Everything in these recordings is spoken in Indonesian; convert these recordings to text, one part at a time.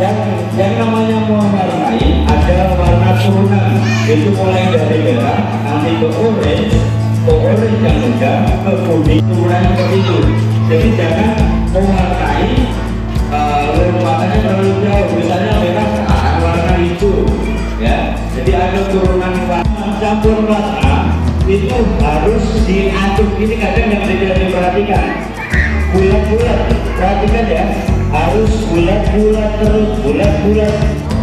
Dan yang namanya mewarnai ada warna turunan, itu mulai dari merah nanti ke orange yang muda, ke kuning, turunan seperti itu. Jadi jangan mewarnai matanya terlalu jauh, misalnya merah warna hijau, ya. Jadi ada turunan warna campur warna itu harus diaduk. Ini kadang yang tidak diperhatikan. Bulat-bulat, perhatikan ya, harus bulat-bulat terus, bulat-bulat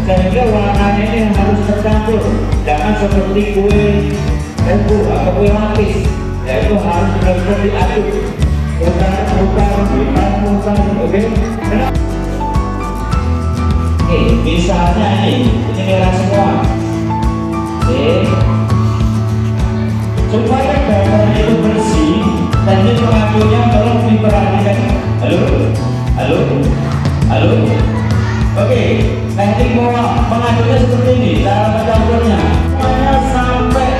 sehingga warnanya ini harus tercampur. Jangan seperti kue tebu atau kue lapis, yaitu harus benar-benar diaduk, mutar, oke? Misalnya ini merah semua, oke? Supaya gambar itu bersih, teknik pengaturnya tolong diperhatikan. Halo. Oke, teknik pengaturnya seperti ini, cara mencampurnya. Semuanya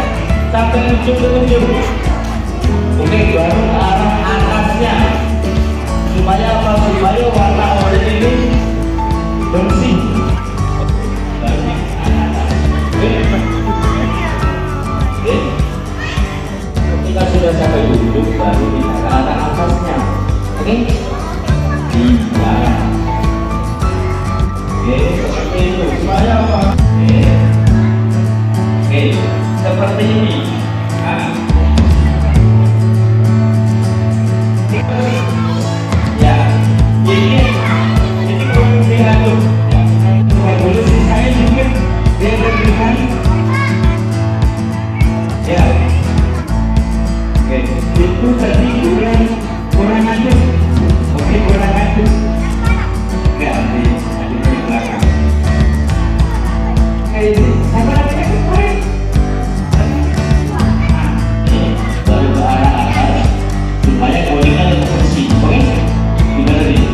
sampai ujung ke ujung. Oke, baru ke arah atasnya. Supaya apa? Supaya warna oranye ini bersih. Ketika sudah sampai ujung, baru kita ke arah atasnya. Oke? Iya. Oke, seperti itu. Supaya apa? Oke, seperti ini. Ya, ini kurang diaduk. Coba dulu saya juga dia berikan. Ya. Oke, itu tadi kurang aduk. Oke, kurang aduk. Enggak, aduk di belakang. Ini apa namanya? Baru ke arah atas supaya kulitnya tetap bersih. Oke? Gimana nih?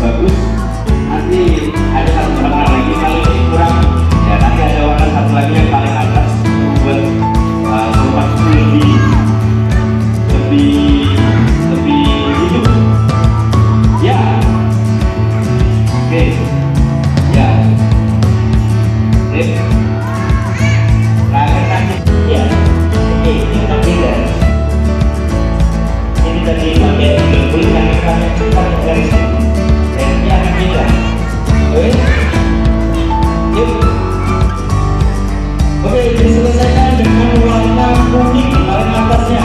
Bagus. Nanti ada satu warna lagi paling kurang. Ya, nanti ada warna satu lagi yang paling atas buat rumah lebih hidup. Ya. Oke. Ya. Oke. Ya. Oke, ini tadi kan. Ini tadi bagian kulit yang kita dari sini. Dan ini akan beda. Oke. Yuk. Oke, diselesaikan dengan warna kuning paling atasnya.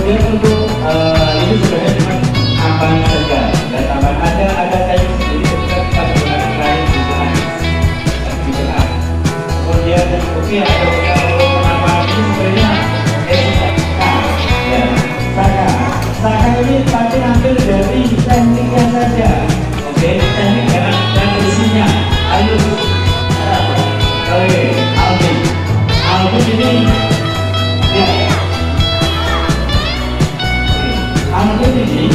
kemudian untuk ini sebenarnya cuma tambahan saja, dan tambahan ada teknik sendiri ketika kita menggunakan kain di tengah. Kemudian oke, ada penambahan ini sebenarnya ya, saka ini pasti ambil dari tekniknya saja. Oke, teknik dan isinya. Ayo, oke, Alvin ini ya, Alvin ini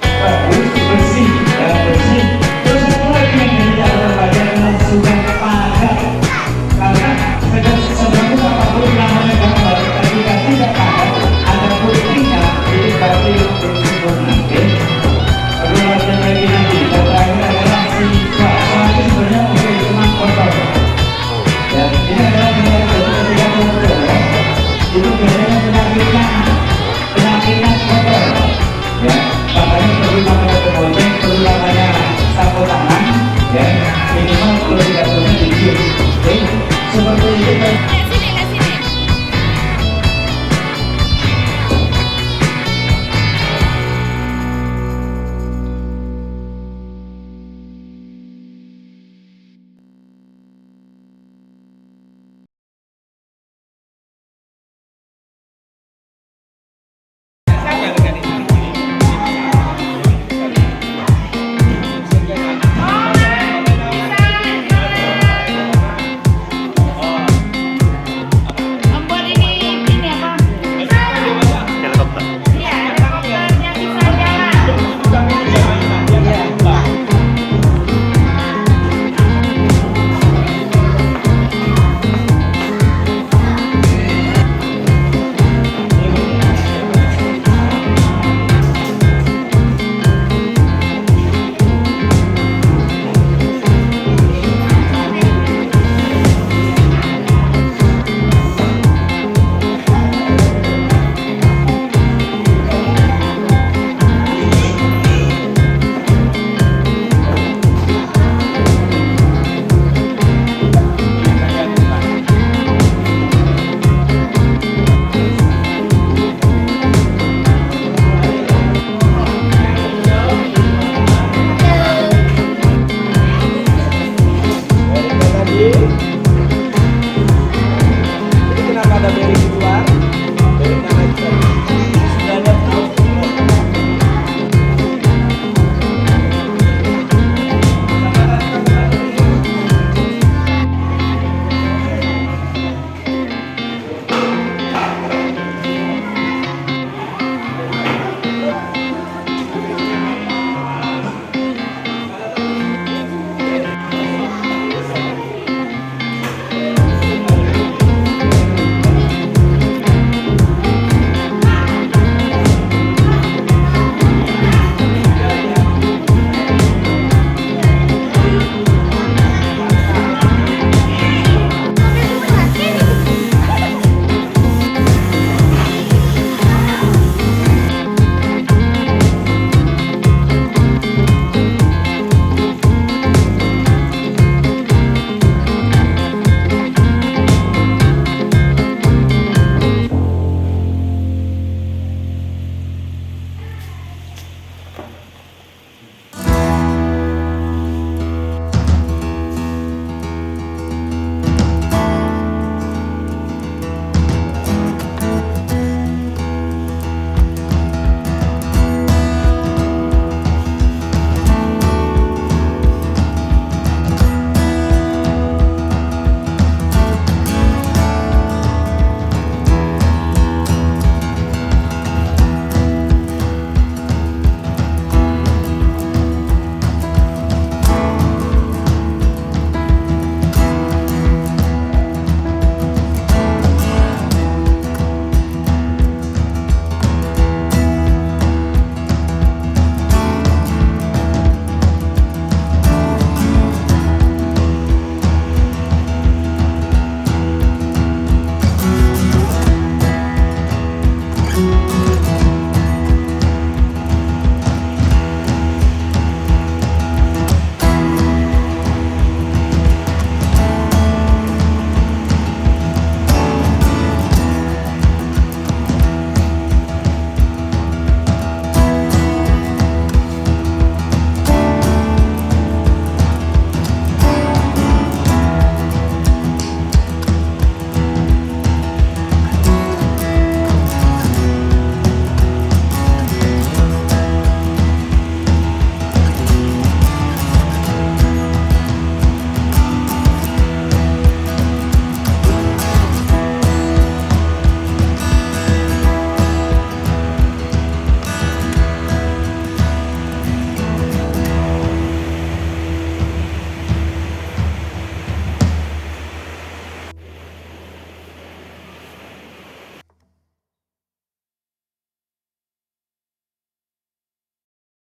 bagus, bersih, ya bersih. Terus satu lagi yang tidak terbaca dengan sudah padat, karena sebenarnya apapun namanya gambar, ketika tidak padat, ada putihnya, jadi berarti belum sempurna. Oke, perlu latihan lagi nanti. Dan terakhir adalah siswa. Soalnya sebenarnya oke, cuma kotor. Ya, ini adalah ketika kotor, itu biasanya penyakitnya kotor. Ya, makanya perlu namanya keboceng, perlu namanya sapu tangan. Ya, minimal kalau tidak punya dicium. Oke, seperti itu kan. Jadi kenapa ada beri di luar?